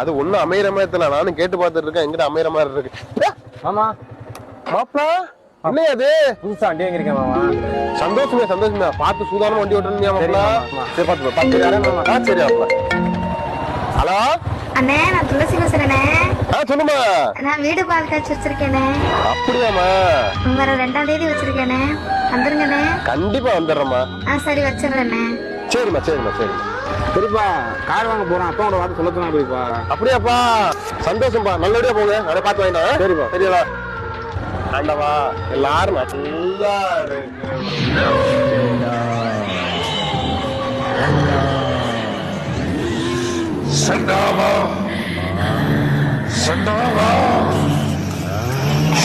அது ஒண்ணும் அமையற மாதிரி தெரியல. நானும் கேட்டு பார்த்துட்டு இருக்கேன், எங்கிட்ட அமையற மாதிரி இருக்கு. மாமா மாப்பிள என்ன அது புதுசா வண்டி வாங்கிருக்கேன் மாமா. சந்தோஷமே சந்தோஷமே. பார்த்து சூதானமா வண்டி ஓட்டுறீங்க மாப்பிள. சரி பார்த்து சரி மாப்பிள. ஹலோ அண்ணே, நான் துளசி பேசுறேனே. சொல்லுமா. நான் வீடு பார்த்தாச்சு வச்சிருக்கேனே. அப்படியாமா? வர 2ஆம் தேதி வச்சிருக்கேனே, வந்துருங்கண்ணே. கண்டிப்பா வந்துடுறேம்மா. சரி வச்சிடுறேண்ணே. சரிம்மா சரிம்மா சரிம்மா. சரிப்பா, கார் வாங்க போறோம், அப்பாவோட வார்த்தை சொல்ல சொன்னா போய்ப்பா. அப்படியாப்பா, சந்தோஷம்ப்பா. நல்லபடியா போங்க. அதை பார்த்து வாங்கினா சரிப்பா. சரியா ஆண்டவா, எல்லாரும் நல்லா சண்டாவா சண்டாவா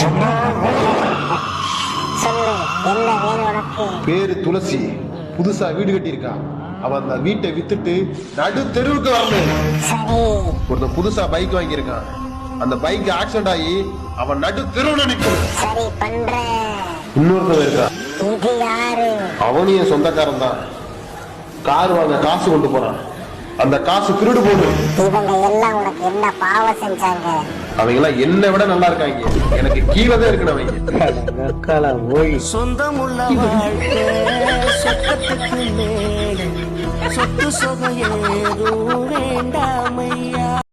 சண்டாவா. பேரு துளசி. புதுசா வீடு கட்டியிருக்கான். அவன் அந்த வீட்டை வித்துட்டு நடு தெருவுக்கு வரணும். ஒருத்தன் புதுசா பைக் வாங்கியிருக்கான். அந்த பைக் ஆக்சிடென்ட் ஆகி அவன் நடு தெருவுல நிக்கணும். சரி பண்றேன். இன்னொருத்தன் இருக்கான். இது யாரு? அவனும் என் சொந்தக்காரன் தான். கார் வாங்க காசு கொண்டு போறான். அந்த காசு திருடு போடு. இவங்க எல்லாம் உனக்கு என்ன பாவம் செஞ்சாங்க? அவங்க எல்லாம் என்னை விட நல்லா இருக்காங்க. எனக்கு கீழே தான் இருக்கணும் அவங்க. சொந்தமுள்ள வாழ்க்கை சொத்தத்துக்கு மேலே சொத்து சொகம் ஏதும் வேண்டாமையா.